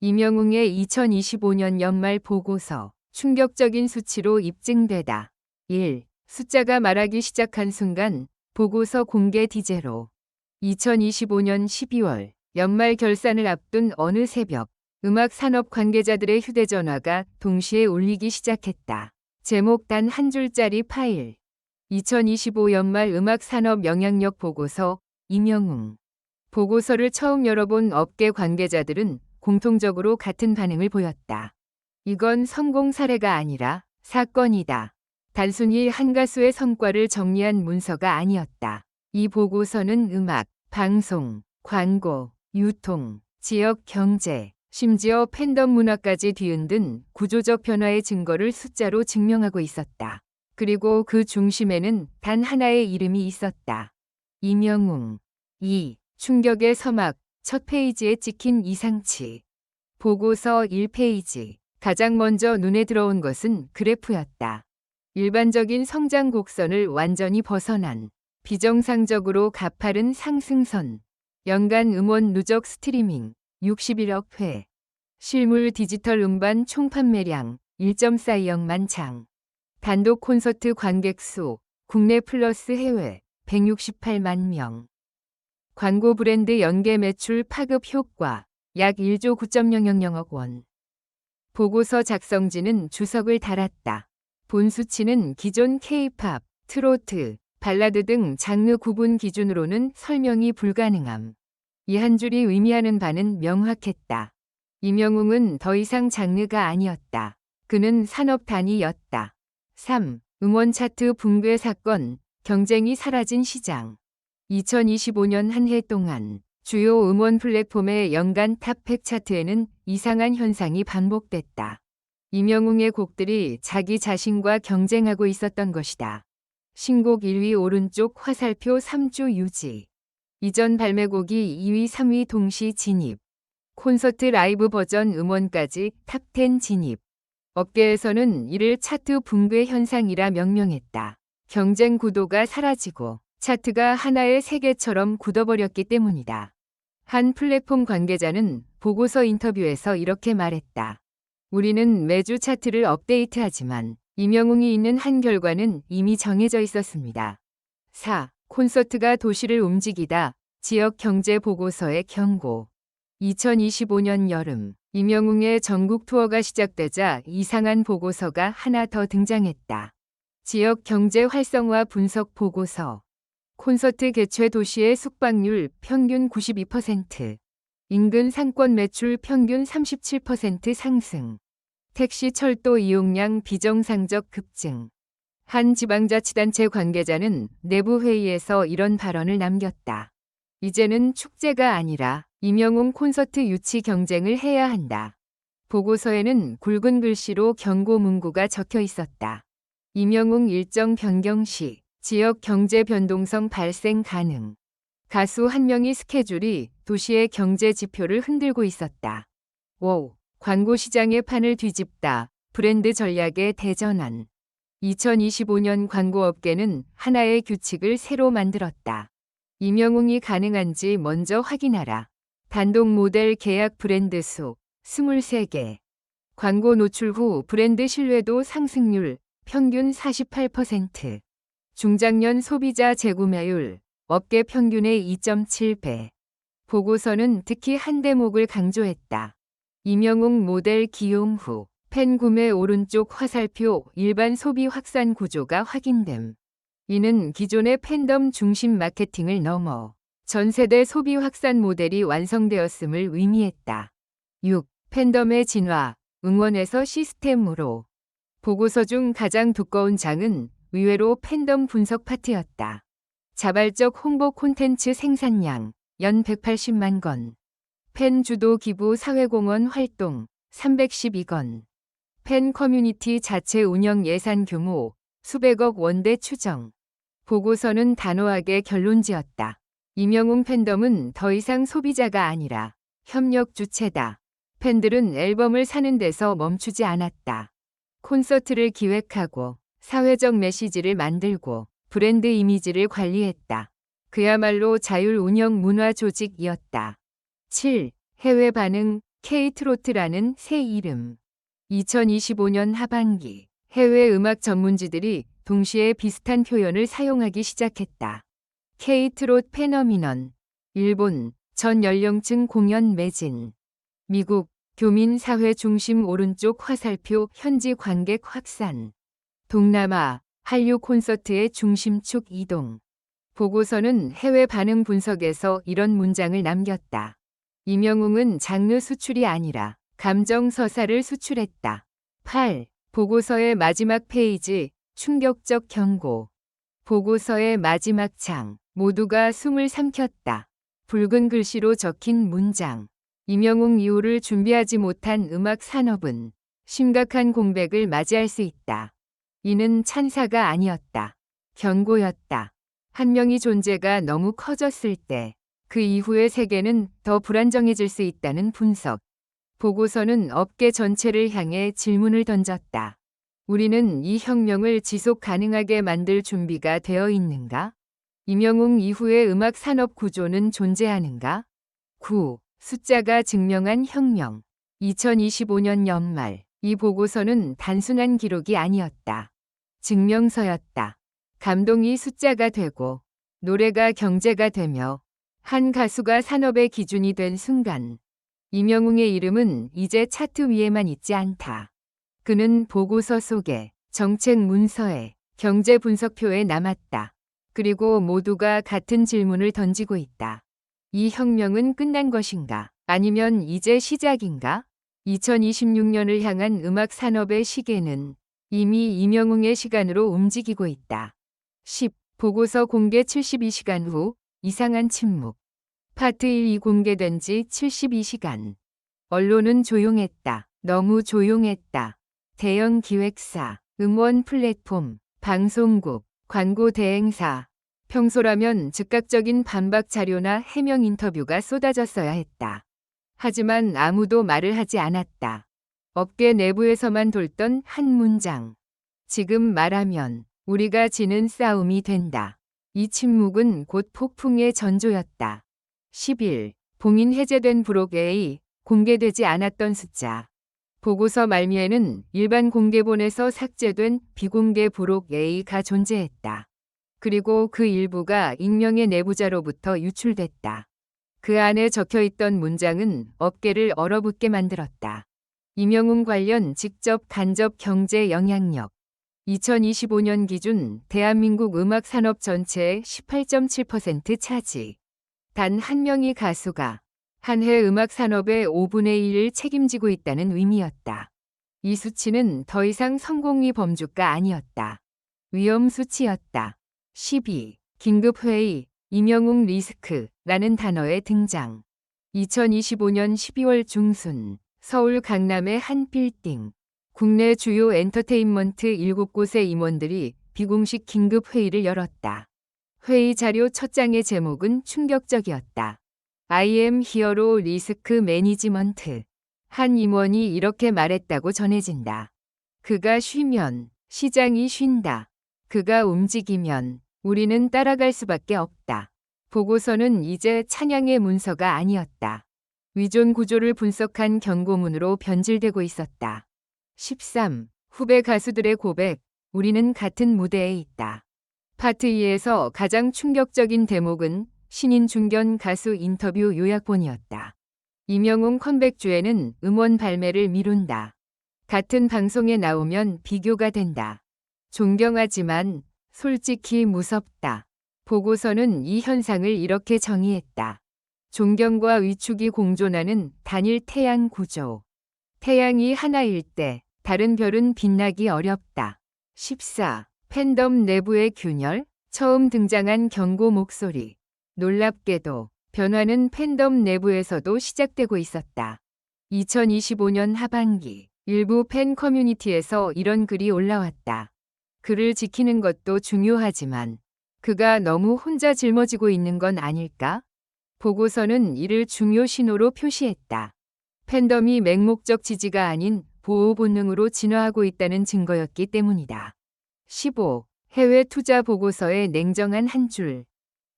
임영웅의 2025년 연말 보고서. 충격적인 수치로 입증되다. 1. 숫자가 말하기 시작한 순간 보고서 공개 디제로. 2025년 12월 연말 결산을 앞둔 어느 새벽 음악 산업 관계자들의 휴대전화가 동시에 울리기 시작했다. 제목 단 한 줄짜리 파일. 2025 연말 음악 산업 영향력 보고서. 임영웅. 보고서를 처음 열어본 업계 관계자들은 공통적으로 같은 반응을 보였다. 이건 성공 사례가 아니라 사건이다. 단순히 한 가수의 성과를 정리한 문서가 아니었다. 이 보고서는 음악, 방송, 광고, 유통, 지역 경제, 심지어 팬덤 문화까지 뒤흔든 구조적 변화의 증거를 숫자로 증명하고 있었다. 그리고 그 중심에는 단 하나의 이름이 있었다. 임영웅. 2. 충격의 서막. 첫 페이지에 찍힌 이상치. 보고서 1페이지. 가장 먼저 눈에 들어온 것은 그래프였다. 일반적인 성장 곡선을 완전히 벗어난 비정상적으로 가파른 상승선. 연간 음원 누적 스트리밍 61억 회. 실물 디지털 음반 총 판매량 1.42억만 장. 단독 콘서트 관객 수 국내 플러스 해외 168만 명. 광고 브랜드 연계 매출 파급 효과 약 1조 9.000억 원. 보고서 작성지는 주석을 달았다. 본 수치는 기존 K-팝, 트로트, 발라드 등 장르 구분 기준으로는 설명이 불가능함. 이 한 줄이 의미하는 바는 명확했다. 임영웅은 더 이상 장르가 아니었다. 그는 산업 단위였다. 3. 음원 차트 붕괴 사건, 경쟁이 사라진 시장. 2025년 한 해 동안 주요 음원 플랫폼의 연간 탑100 차트에는 이상한 현상이 반복됐다. 임영웅의 곡들이 자기 자신과 경쟁하고 있었던 것이다. 신곡 1위 오른쪽 화살표 3주 유지. 이전 발매곡이 2위 3위 동시 진입. 콘서트 라이브 버전 음원까지 탑10 진입. 업계에서는 이를 차트 붕괴 현상이라 명명했다. 경쟁 구도가 사라지고 차트가 하나의 세계처럼 굳어버렸기 때문이다. 한 플랫폼 관계자는 보고서 인터뷰에서 이렇게 말했다. 우리는 매주 차트를 업데이트하지만 임영웅이 있는 한 결과는 이미 정해져 있었습니다. 4. 콘서트가 도시를 움직이다. 지역 경제 보고서의 경고. 2025년 여름 임영웅의 전국 투어가 시작되자 이상한 보고서가 하나 더 등장했다. 지역 경제 활성화 분석 보고서. 콘서트 개최 도시의 숙박률 평균 92%, 인근 상권 매출 평균 37% 상승, 택시 철도 이용량 비정상적 급증. 한 지방자치단체 관계자는 내부 회의에서 이런 발언을 남겼다. 이제는 축제가 아니라 임영웅 콘서트 유치 경쟁을 해야 한다. 보고서에는 굵은 글씨로 경고 문구가 적혀 있었다. 임영웅 일정 변경 시 지역 경제 변동성 발생 가능. 가수 한 명의 스케줄이 도시의 경제 지표를 흔들고 있었다. 5. 광고 시장의 판을 뒤집다. 브랜드 전략의 대전환. 2025년 광고업계는 하나의 규칙을 새로 만들었다. 임영웅이 가능한지 먼저 확인하라. 단독 모델 계약 브랜드 수 23개. 광고 노출 후 브랜드 신뢰도 상승률 평균 48%. 중장년 소비자 재구매율 업계 평균의 2.7배. 보고서는 특히 한 대목을 강조했다. 임영웅 모델 기용 후 팬 구매 오른쪽 화살표 일반 소비 확산 구조가 확인됨. 이는 기존의 팬덤 중심 마케팅을 넘어 전 세대 소비 확산 모델이 완성되었음을 의미했다. 6. 팬덤의 진화, 응원에서 시스템으로. 보고서 중 가장 두꺼운 장은 의외로 팬덤 분석 파트였다. 자발적 홍보 콘텐츠 생산량 연 180만 건. 팬 주도 기부 사회공헌 활동 312건. 팬 커뮤니티 자체 운영 예산 규모 수백억 원대 추정. 보고서는 단호하게 결론지었다. 임영웅 팬덤은 더 이상 소비자가 아니라 협력 주체다. 팬들은 앨범을 사는 데서 멈추지 않았다. 콘서트를 기획하고 사회적 메시지를 만들고 브랜드 이미지를 관리했다. 그야말로 자율 운영 문화 조직이었다. 7. 해외 반응, K-트로트라는 새 이름. 2025년 하반기 해외 음악 전문지들이 동시에 비슷한 표현을 사용하기 시작했다. K-트롯 페너미넌. 일본 전 연령층 공연 매진. 미국 교민 사회 중심 오른쪽 화살표 현지 관객 확산. 동남아 한류 콘서트의 중심축 이동. 보고서는 해외 반응 분석에서 이런 문장을 남겼다. 임영웅은 장르 수출이 아니라 감정 서사를 수출했다. 8. 보고서의 마지막 페이지, 충격적 경고. 보고서의 마지막 장, 모두가 숨을 삼켰다. 붉은 글씨로 적힌 문장. 임영웅 이후를 준비하지 못한 음악 산업은 심각한 공백을 맞이할 수 있다. 이는 찬사가 아니었다. 경고였다. 한 명의 존재가 너무 커졌을 때 그 이후의 세계는 더 불안정해질 수 있다는 분석. 보고서는 업계 전체를 향해 질문을 던졌다. 우리는 이 혁명을 지속 가능하게 만들 준비가 되어 있는가? 임영웅 이후의 음악 산업 구조는 존재하는가? 9. 숫자가 증명한 혁명. 2025년 연말, 이 보고서는 단순한 기록이 아니었다. 증명서였다. 감동이 숫자가 되고, 노래가 경제가 되며, 한 가수가 산업의 기준이 된 순간, 임영웅의 이름은 이제 차트 위에만 있지 않다. 그는 보고서 속에, 정책 문서에, 경제 분석표에 남았다. 그리고 모두가 같은 질문을 던지고 있다. 이 혁명은 끝난 것인가? 아니면 이제 시작인가? 2026년을 향한 음악 산업의 시계는 이미 임영웅의 시간으로 움직이고 있다. 10. 보고서 공개 72시간 후 이상한 침묵. 파트 1이 공개된 지 72시간. 언론은 조용했다. 너무 조용했다. 대형 기획사, 음원 플랫폼, 방송국, 광고 대행사. 평소라면 즉각적인 반박 자료나 해명 인터뷰가 쏟아졌어야 했다. 하지만 아무도 말을 하지 않았다. 업계 내부에서만 돌던 한 문장. 지금 말하면 우리가 지는 싸움이 된다. 이 침묵은 곧 폭풍의 전조였다. 10일, 봉인 해제된 브록 A, 공개되지 않았던 숫자. 보고서 말미에는 일반 공개본에서 삭제된 비공개 브록 A가 존재했다. 그리고 그 일부가 익명의 내부자로부터 유출됐다. 그 안에 적혀있던 문장은 업계를 얼어붙게 만들었다. 임영웅 관련 직접 간접 경제 영향력. 2025년 기준 대한민국 음악 산업 전체의 18.7% 차지. 단 한 명의 가수가 한 해 음악 산업의 5분의 1을 책임지고 있다는 의미였다. 이 수치는 더 이상 성공의 범주가 아니었다. 위험 수치였다. 12. 긴급회의, 임영웅 리스크라는 단어의 등장. 2025년 12월 중순, 서울 강남의 한 빌딩. 국내 주요 엔터테인먼트 7곳의 임원들이 비공식 긴급회의를 열었다. 회의 자료 첫 장의 제목은 충격적이었다. I am 히어로 리스크 매니지먼트. 한 임원이 이렇게 말했다고 전해진다. 그가 쉬면 시장이 쉰다. 그가 움직이면 우리는 따라갈 수밖에 없다. 보고서는 이제 찬양의 문서가 아니었다. 위존 구조를 분석한 경고문으로 변질되고 있었다. 13. 후배 가수들의 고백. 우리는 같은 무대에 있다. 파트 2에서 가장 충격적인 대목은 신인 중견 가수 인터뷰 요약본이었다. 임영웅 컴백주에는 음원 발매를 미룬다. 같은 방송에 나오면 비교가 된다. 존경하지만 솔직히 무섭다. 보고서는 이 현상을 이렇게 정의했다. 존경과 위축이 공존하는 단일 태양 구조. 태양이 하나일 때 다른 별은 빛나기 어렵다. 14. 팬덤 내부의 균열. 처음 등장한 경고 목소리. 놀랍게도 변화는 팬덤 내부에서도 시작되고 있었다. 2025년 하반기 일부 팬 커뮤니티에서 이런 글이 올라왔다. 그를 지키는 것도 중요하지만 그가 너무 혼자 짊어지고 있는 건 아닐까? 보고서는 이를 중요 신호로 표시했다. 팬덤이 맹목적 지지가 아닌 보호 본능으로 진화하고 있다는 증거였기 때문이다. 15. 해외 투자 보고서의 냉정한 한 줄.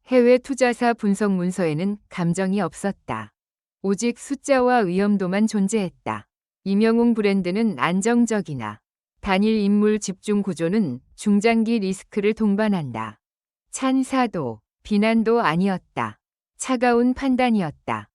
해외 투자사 분석 문서에는 감정이 없었다. 오직 숫자와 위험도만 존재했다. 임영웅 브랜드는 안정적이나 단일 인물 집중 구조는 중장기 리스크를 동반한다. 찬사도, 비난도 아니었다. 차가운 판단이었다.